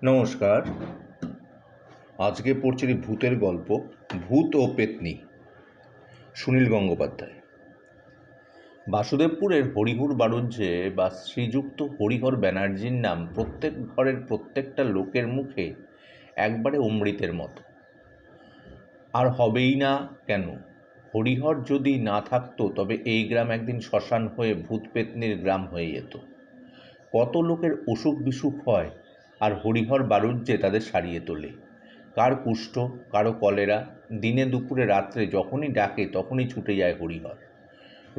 নমস্কার। আজকে পড়ছি ভূতের গল্প, ভূত ও পেতনি, সুনীল গঙ্গোপাধ্যায়। বাসুদেবপুরের হরিহর বাড়ুজ্যে বা শ্রীযুক্ত হরিহর ব্যানার্জির নাম প্রত্যেক ঘরের প্রত্যেকটা লোকের মুখে একবারে অমৃতের মতো। আর হবেই না কেন? হরিহর যদি না থাকতো তবে এই গ্রাম একদিন শ্মশান হয়ে ভূত পেতনির গ্রাম হয়ে যেত। কত লোকের অসুখ বিসুখ হয়, আর হরিহর বাড়ুজ্যে তাদের সারিয়ে তোলে। কার কুষ্ঠ, কারো কলেরা, দিনে দুপুরে রাত্রে যখনই ডাকে তখনই ছুটে যায় হরিহর।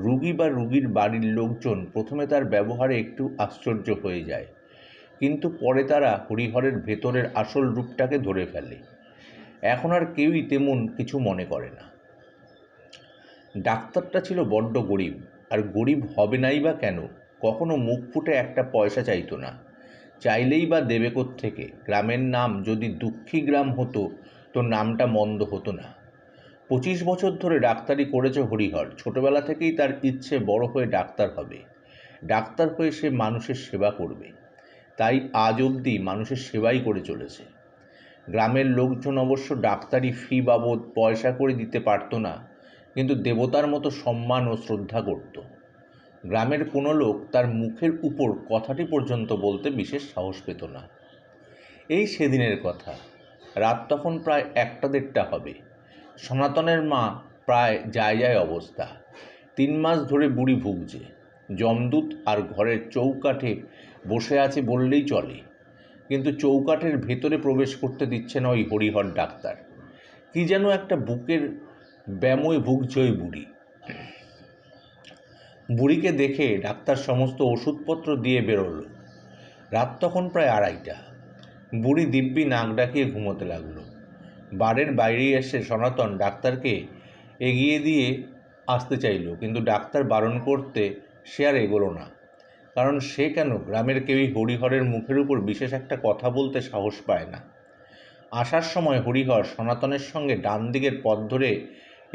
রুগী বা রুগীর বাড়ির লোকজন প্রথমে তার ব্যবহারে একটু আশ্চর্য হয়ে যায়, কিন্তু পরে তারা হরিহরের ভেতরের আসল রূপটাকে ধরে ফেলে। এখন আর কেউই তেমন কিছু মনে করে না। ডাক্তারটা ছিল বড্ড গরিব, আর গরিব হবে নাই বা কেন? কখনো মুখ ফুটে একটা পয়সা চাইতো না, চাইলেই বা দেবে কোত্থেকে? গ্রামের নাম যদি দুঃখী গ্রাম হতো তো নামটা মন্দ হতো না। 25 বছর ধরে ডাক্তারি করেছে হরিহর। ছোটবেলা থেকেই তার ইচ্ছে বড় হয়ে ডাক্তার হবে, ডাক্তার হয়ে সে মানুষের সেবা করবে। তাই আজ অবধি মানুষের সেবাই করে চলেছে। গ্রামের লোকজন অবশ্য ডাক্তারি ফি বাবদ পয়সা করে দিতে পারত না, কিন্তু দেবতার মতো সম্মান ও শ্রদ্ধা করত। গ্রামের কোনো লোক তার মুখের উপর কথাটি পর্যন্ত বলতে বিশেষ সাহস পেত না। এই সেদিনের কথা। রাত তখন প্রায় 1টা-1:30 হবে। সনাতনের মা প্রায় যায় অবস্থা। 3 মাস ধরে বুড়ি ভুগছে। যমদূত আর ঘরের চৌকাঠে বসে আছে বললেই চলে, কিন্তু চৌকাঠের ভেতরে প্রবেশ করতে দিচ্ছে না ওই হরিহর ডাক্তার। কি যেন একটা বুকের ব্যামোয় ভুগছে ওই বুড়ি। বুড়িকে দেখে ডাক্তার সমস্ত ওষুধপত্র দিয়ে বেরোলো। রাত তখন প্রায় 2:30। বুড়ি দিব্যি নাক ডাকিয়ে ঘুমোতে লাগলো। বাড়ির বাইরে এসে সনাতন ডাক্তারকে এগিয়ে দিয়ে আসতে চাইল, কিন্তু ডাক্তার বারণ করতে সে আর এগোলো না। কারণ সে কেন, গ্রামের কেউই হরিহরের মুখের উপর বিশেষ একটা কথা বলতে সাহস পায় না। আসার সময় হরিহর সনাতনের সঙ্গে ডান দিকের পথ ধরে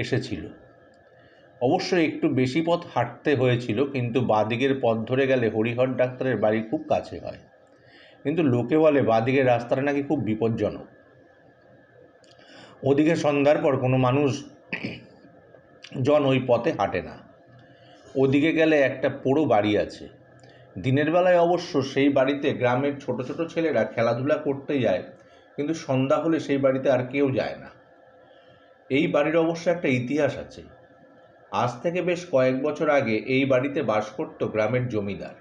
এসেছিল। অবশ্য একটু বেশি পথ হাঁটতে হয়েছিল, কিন্তু বাঁদিকের পথ ধরে গেলে হরিহর ডাক্তারের বাড়ি খুব কাছে হয়। কিন্তু লোকে বলে বাঁদিকের রাস্তাটা নাকি খুব বিপজ্জনক। ওদিকে সন্ধ্যার পর কোনো মানুষ জন ওই পথে হাঁটে না। ওদিকে গেলে একটা পোড়ো বাড়ি আছে। দিনের বেলায় অবশ্য সেই বাড়িতে গ্রামের ছোট ছোট ছেলেরা খেলাধুলা করতে যায়, কিন্তু সন্ধ্যা হলে সেই বাড়িতে আর কেউ যায় না। এই বাড়ির অবশ্য একটা ইতিহাস আছে। আজ থেকে বেশ কয়েক বছর আগে এই বাড়িতে বাস করত গ্রামের জমিদার।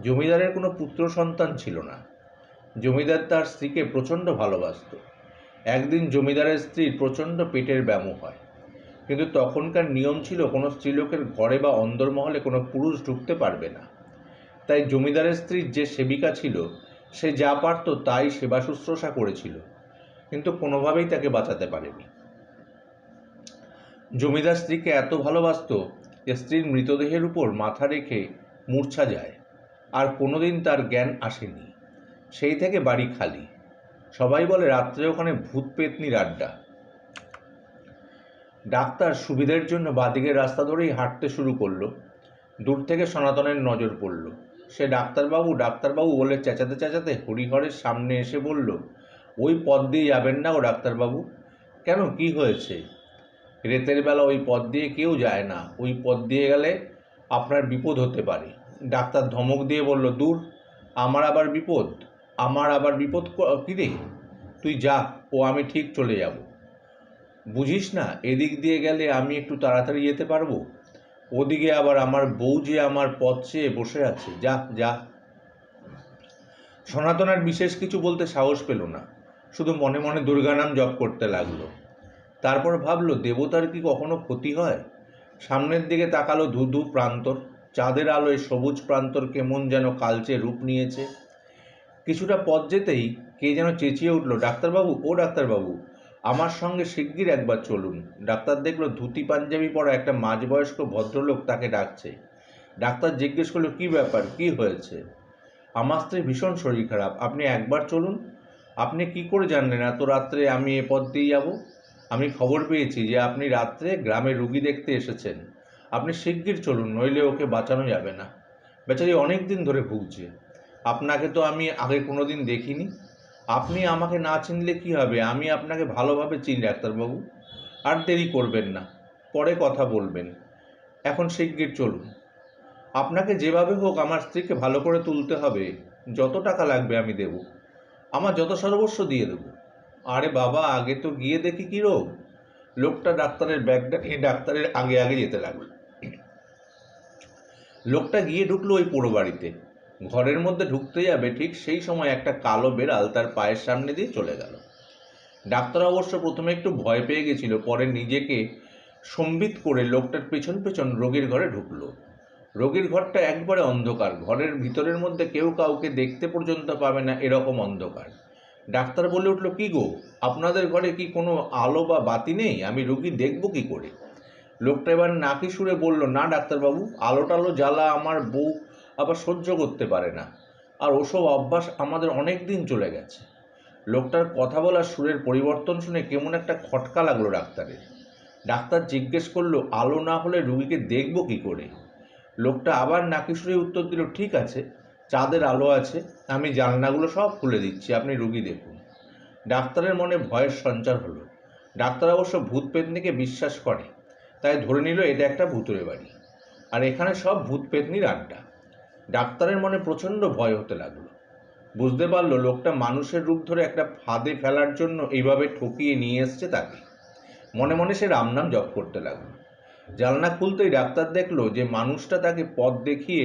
জমিদারের কোনো পুত্র সন্তান ছিল না। জমিদার তার স্ত্রীকে প্রচণ্ড ভালোবাসত। একদিন জমিদারের স্ত্রীর প্রচণ্ড পেটের ব্যামো হয়, কিন্তু তখনকার নিয়ম ছিল কোনো স্ত্রীলোকের ঘরে বা অন্দরমহলে কোনো পুরুষ ঢুকতে পারবে না। তাই জমিদারের স্ত্রীর যে সেবিকা ছিল সে যা পারত তাই সেবা শুশ্রূষা করেছিল, কিন্তু কোনোভাবেই তাকে বাঁচাতে পারেনি। জমিদার স্ত্রীকে এত ভালোবাসত যে স্ত্রীর মৃতদেহের উপর মাথা রেখে মূর্ছা যায়, আর কোনোদিন তার জ্ঞান আসেনি। সেই থেকে বাড়ি খালি। সবাই বলে রাত্রে ওখানে ভূত পেতনির আড্ডা। ডাক্তার সুবিধের জন্য বাঁদিকের রাস্তা ধরেই হাঁটতে শুরু করলো। দূর থেকে সনাতনের নজর পড়ল। সে ডাক্তারবাবু ডাক্তারবাবু বলে চেঁচাতে চেঁচাতে হরিহরের সামনে এসে বলল, ওই পথ দিয়ে যাবেন না গো ডাক্তারবাবু। কেন, কি হয়েছে? রাতের বেলা ওই পথ দিয়ে কেউ যায় না, ওই পথ দিয়ে গেলে আপনার বিপদ হতে পারে। ডাক্তার ধমক দিয়ে বলল, দূর, আমার আবার বিপদ? আমার আবার বিপদ কী রে? তুই যা, ও আমি ঠিক চলে যাব। বুঝিস না, এদিক দিয়ে গেলে আমি একটু তাড়াতাড়ি যেতে পারবো। ওদিকে আবার আমার বউ যে আমার পথ চেয়ে বসে আছে, যা যা। সনাতন আর বিশেষ কিছু বলতে সাহস পেল না, শুধু মনে মনে দুর্গা নাম জপ করতে লাগলো। তারপর ভাবলো, দেবতার কি কখনো ক্ষতি হয়? সামনের দিকে তাকালো ধূ প্রান্তর। চাঁদের আলোয় সবুজ প্রান্তর কেমন যেন কালচে রূপ নিয়েছে। কিছুটা পথ যেতেই কে যেন চেঁচিয়ে উঠল, ডাক্তারবাবু, ও ডাক্তারবাবু, আমার সঙ্গে শিগগির একবার চলুন। ডাক্তার দেখলো ধুতি পাঞ্জাবি পরা একটা মাঝবয়স্ক ভদ্রলোক তাকে ডাকছে। ডাক্তার জিজ্ঞেস করলো, কী ব্যাপার, কী হয়েছে? আমার স্ত্রী ভীষণ শরীর খারাপ, আপনি একবার চলুন। আপনি কি করে জানলেন এত রাত্রে আমি এ পথ দিয়ে যাব? আমি খবর পেয়েছি যে আপনি রাত্রে গ্রামে রুগী দেখতে এসেছেন। আপনি শিগগির চলুন, নইলে ওকে বাঁচানো যাবে না। বেচারি অনেক দিন ধরে ভুগছে। আপনাকে তো আমি আগে কোনো দিন দেখিনি। আপনি আমাকে না চিনলে কি হবে, আমি আপনাকে ভালোভাবে চিনি ডাক্তারবাবু। আর দেরি করবেন না, পরে কথা বলবেন, এখন শিগগির চলুন। আপনাকে যেভাবে হোক আমার স্ত্রীকে ভালো করে তুলতে হবে, যত টাকা লাগবে আমি দেব, আমার যত সর্বস্ব দিয়ে দেব। আরে বাবা, আগে তো গিয়ে দেখি কি রোগ। লোকটা ডাক্তারের ব্যাগটা নিয়ে ডাক্তারের আগে আগে যেতে লাগলো। লোকটা গিয়ে ঢুকলো ওই পোড়ো বাড়িতে। ঘরের মধ্যে ঢুকতে যাবে, ঠিক সেই সময় একটা কালো বেড়াল তার পায়ের সামনে দিয়ে চলে গেল। ডাক্তার অবশ্য প্রথমে একটু ভয় পেয়ে গেছিল, পরে নিজেকে সম্বিত করে লোকটার পেছন পেছন রোগীর ঘরে ঢুকলো। রোগীর ঘরটা একবারে অন্ধকার, ঘরের ভিতরের মধ্যে কেউ কাউকে দেখতে পর্যন্ত পাবে না, এরকম অন্ধকার। ডাক্তার বলে উঠল, কি গো, আপনাদের ঘরে কি কোনো আলো বা বাতি নেই? আমি রোগী দেখব কি করে? লোকটা এবার নাকি সুরে বলল, না ডাক্তারবাবু, আলো টালো জ্বালা আমার বউ আবার সহ্য করতে পারে না, আর ওসব অভ্যাস আমাদের অনেক দিন চলে গেছে। লোকটার কথা বলার সুরের পরিবর্তন শুনে কেমন একটা খটকা লাগলো ডাক্তারের। ডাক্তার জিজ্ঞেস করলো, আলো না হলে রুগীকে দেখব কি করে? লোকটা আবার নাকি সুরে উত্তর দিল, ঠিক আছে, চাঁদের আলো আছে, আমি জানলাগুলো সব খুলে দিচ্ছি, আপনি রুগী দেখুন। ডাক্তারের মনে ভয়ের সঞ্চার হলো। ডাক্তার অবশ্য ভূত পেতনিকে বিশ্বাস করে, তাই ধরে নিল এটা একটা ভূতুড়ে বাড়ি, আর এখানে সব ভূত পেতনির আড্ডা। ডাক্তারের মনে প্রচণ্ড ভয় হতে লাগলো। বুঝতে পারলো লোকটা মানুষের রূপ ধরে একটা ফাঁদে ফেলার জন্য এইভাবে ঠকিয়ে নিয়ে এসছে তাকে। মনে মনে সে রাম নাম জপ করতে লাগলো। জানলা খুলতেই ডাক্তার দেখলো যে মানুষটা তাকে পথ দেখিয়ে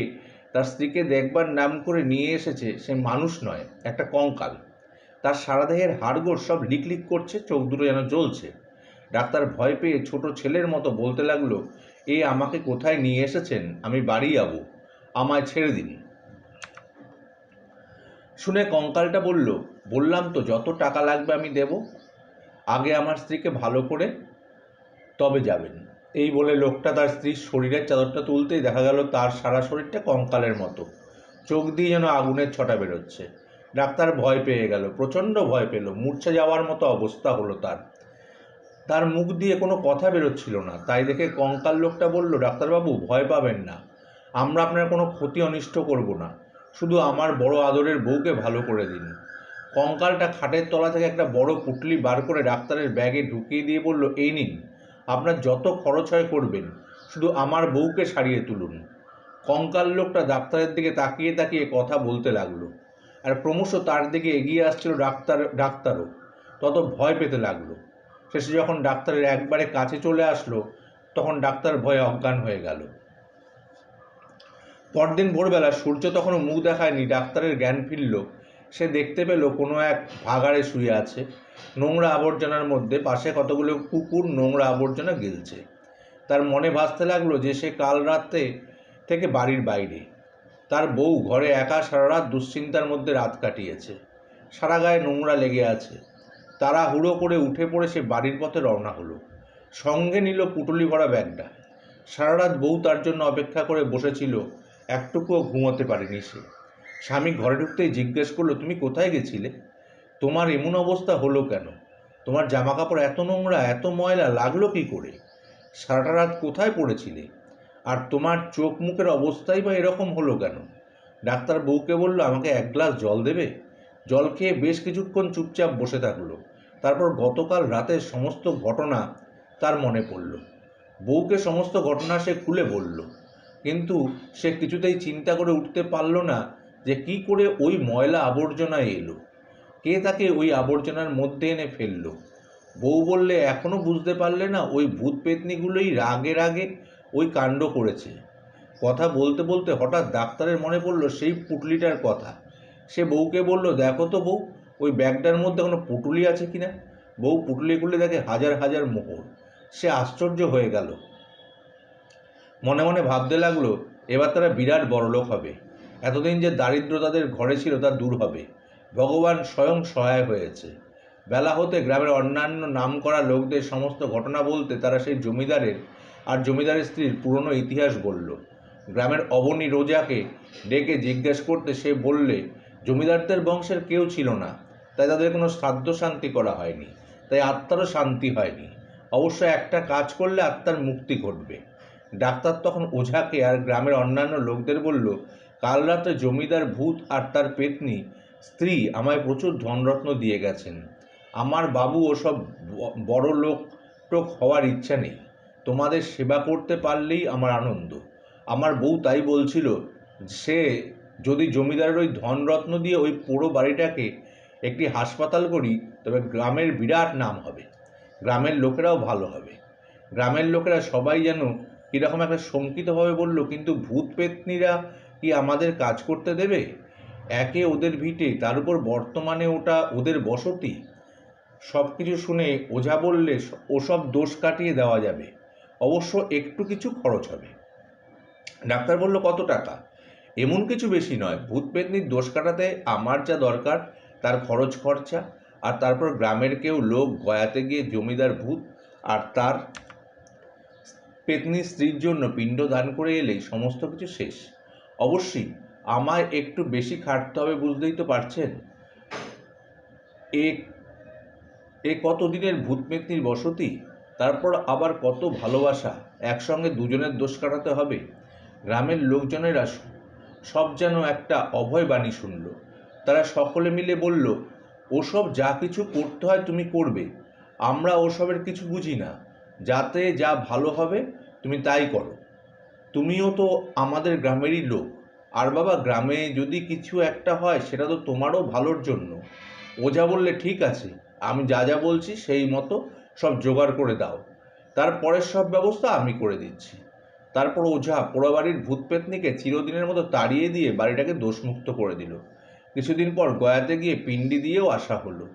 তার স্ত্রীকে দেখবার নাম করে নিয়ে এসেছে সে মানুষ নয়, একটা কঙ্কাল। তার সারা দেহের হাড়গোড় সব লিকলিক করছে, চোখ দুটো যেন জ্বলছে। ডাক্তার ভয় পেয়ে ছোট ছেলের মতো বলতে লাগলো, এ আমাকে কোথায় নিয়ে এসেছেন, আমি বাড়ি যাবো, আমায় ছেড়ে দিন। শুনে কঙ্কালটা বলল, বললাম তো যত টাকা লাগবে আমি দেব, আগে আমার স্ত্রীকে ভালো করে তবে যাবেন। এই বলে লোকটা তার স্ত্রীর শরীরের চাদরটা তুলতেই দেখা গেল তার সারা শরীরটা কঙ্কালের মতো, চোখ দিয়ে যেন আগুনের ছটা বেরোচ্ছে। ডাক্তার ভয় পেয়ে গেল, প্রচণ্ড ভয় পেল, মূর্ছা যাওয়ার মতো অবস্থা হলো তার। তার মুখ দিয়ে কোনো কথা বেরোচ্ছিল না। তাই দেখে কঙ্কাল লোকটা বলল, ডাক্তারবাবু ভয় পাবেন না, আমরা আপনার কোনো ক্ষতি অনিষ্ট করব না, শুধু আমার বড় আদরের বউকে ভালো করে দিন। কঙ্কালটা খাটের তলা থেকে একটা বড় পুঁটলি বার করে ডাক্তারের ব্যাগে ঢুকিয়ে দিয়ে বলল, এই নিন, আপনার যত খরচ হয় করবেন, শুধু আমার বউকে সারিয়ে তুলুন। কঙ্কাল লোকটা ডাক্তারের দিকে তাকিয়ে তাকিয়ে কথা বলতে লাগলো, আর ক্রমশ তার দিকে এগিয়ে আসছিল ডাক্তারও তত ভয় পেতে লাগলো। শেষে যখন ডাক্তারের একবারে কাছে চলে আসলো, তখন ডাক্তার ভয়ে অজ্ঞান হয়ে গেল। পরদিন ভোরবেলা সূর্য তখনও মুখ দেখায়নি, ডাক্তারের জ্ঞান ফিরল। সে দেখতে পেল কোনো এক ভাগাড়ে শুয়ে আছে, নোংরা আবর্জনার মধ্যে, পাশে কতগুলো কুকুর নোংরা আবর্জনা গিলছে। তার মনে ভাসতে লাগলো যে সে কাল রাতে থেকে বাড়ির বাইরে, তার বউ ঘরে একা সারা রাত দুশ্চিন্তার মধ্যে রাত কাটিয়েছে, সারা গায়ে নোংরা লেগে আছে। তারা হুড়ো করে উঠে পড়ে সে বাড়ির পথে রওনা হলো। সঙ্গে নিল পুটুলি ভরা ব্যাগটা। সারা রাত বউ তার জন্য অপেক্ষা করে বসেছিল, একটুকুও ঘুমোতে পারেনি সে। স্বামী ঘরে ঢুকতেই জিজ্ঞেস করলো, তুমি কোথায় গেছিলে? তোমার এমন অবস্থা হলো কেন? তোমার জামা কাপড় এত নোংরা, এত ময়লা লাগলো কি করে? সারাটা রাত কোথায় পড়েছিলে? আর তোমার চোখ মুখের অবস্থাই বা এরকম হলো কেন? ডাক্তার বউকে বলল, আমাকে এক গ্লাস জল দেবে? জল খেয়ে বেশ কিছুক্ষণ চুপচাপ বসে থাকলো। তারপর গতকাল রাতের সমস্ত ঘটনা তার মনে পড়ল। বউকে সমস্ত ঘটনা সে খুলে বলল, কিন্তু সে কিছুতেই চিন্তা করে উঠতে পারল না যে কি করে ওই ময়লা আবর্জনায় এলো, কে তাকে ওই আবর্জনার মধ্যে এনে ফেললো। বউ বললে, এখনও বুঝতে পারলে না? ওই ভূত পেতনিগুলোই রাগে রাগে ওই কাণ্ড করেছে। কথা বলতে বলতে হঠাৎ ডাক্তারের মনে পড়ল সেই পুঁটলিটার কথা। সে বউকে বলল, দেখো তো বউ, ওই ব্যাগটার মধ্যে কোনো পুঁটুলি আছে কিনা। বউ পুঁটলি খুলে দেখে হাজার হাজার মোহর। সে আশ্চর্য হয়ে গেল, মনে মনে ভাবতে লাগলো, এবার তারা বিরাট বড়লোক হবে, এতদিন যে দারিদ্র তাদের ঘরে ছিল তা দূর হবে, ভগবান স্বয়ং সহায় হয়েছে। বেলা হতে গ্রামের অন্যান্য নামকরা লোকদের সমস্ত ঘটনা বলতে তারা সেই জমিদারের আর জমিদারের স্ত্রীর পুরনো ইতিহাস বলল। গ্রামের অবনী রোজাকে ডেকে জিজ্ঞেস করতে সে বললে, জমিদারদের বংশের কেউ ছিল না, তাই তাদের কোনো শ্রাদ্ধ শান্তি করা হয়নি, তাই আত্মারও শান্তি হয়নি। অবশ্য একটা কাজ করলে আত্মার মুক্তি ঘটবে। ডাক্তার তখন ওঝাকে আর গ্রামের অন্যান্য লোকদের বলল, কাল রাতে জমিদার ভূত আর তার পেতনি স্ত্রী আমায় প্রচুর ধনরত্ন দিয়ে গেছেন। আমার বাবু ওসব বড় লোক টোক হওয়ার ইচ্ছা নেই। তোমাদের সেবা করতে পারলেই আমার আনন্দ। আমার বউ তাই বলছিল, সে যদি জমিদারের ওই ধনরত্ন দিয়ে ওই পুরো বাড়িটাকে একটি হাসপাতাল করি, তবে গ্রামের বিরাট নাম হবে, গ্রামের লোকেরাও ভালো হবে। গ্রামের লোকেরা সবাই যেন কীরকম একটা শঙ্কিতভাবে বলল, কিন্তু ভূত পেতনিরা কি আমাদের কাজ করতে দেবে? একে ওদের ভিটে, তার উপর বর্তমানে ওটা ওদের বসতি। সব কিছু শুনে ওঝা বললে ওসব দোষ কাটিয়ে দেওয়া যাবে, অবশ্য একটু কিছু খরচ হবে। ডাক্তার বলল, কত টাকা? এমন কিছু বেশি নয়, ভূত পেতনির দোষ কাটাতে আমার যা দরকার তার খরচ খরচা, আর তারপর গ্রামের কেউ লোক গয়াতে গিয়ে জমিদার ভূত আর তার পেতনির স্ত্রীর জন্য পিণ্ড দান করে এলেই সমস্ত কিছু শেষ। অবশ্যই আমায় একটু বেশি খাটতে হবে, বুঝতেই তো পারছেন। এ এ কত দিনের ভূত পেতনির বসতি, তারপর আবার কত ভালোবাসা, একসঙ্গে দুজনের দোষ কাটাতে হবে। গ্রামের লোকজনেরা সব যেন একটা অভয় বাণী শুনল। তারা সকলে মিলে বলল, ওসব যা কিছু করতে হয় তুমি করবে, আমরা ওসবের কিছু বুঝি না, যাতে যা ভালো হবে তুমি তাই করো। তুমিও তো আমাদের গ্রামেরই লোক, আর বাবা, গ্রামে যদি কিছু একটা হয় সেটা তো তোমারও ভালোর জন্য। ওঝা বললে, ঠিক আছে, আমি যা যা বলছি সেই মতো সব জোগাড় করে দাও, তারপরের সব ব্যবস্থা আমি করে দিচ্ছি। তারপর ওঝা পোড়াবাড়ির ভূত পেতনিকে চিরদিনের মতো তাড়িয়ে দিয়ে বাড়িটাকে দোষমুক্ত করে দিল। কিছুদিন পর গয়াতে গিয়ে পিণ্ডি দিয়েও আসা হলো।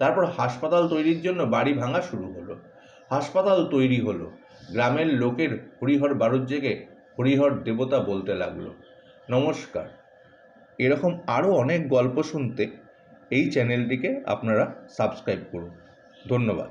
তারপর হাসপাতাল তৈরির জন্য বাড়ি ভাঙা শুরু হলো। হাসপাতাল তৈরি হলো। গ্রামের লোকের হরিহর বারুদ জেগে হরিহর দেবতা বলতে লাগলো। নমস্কার। এরকম আরও অনেক গল্প শুনতে এই চ্যানেলটিকে আপনারা সাবস্ক্রাইব করুন। ধন্যবাদ।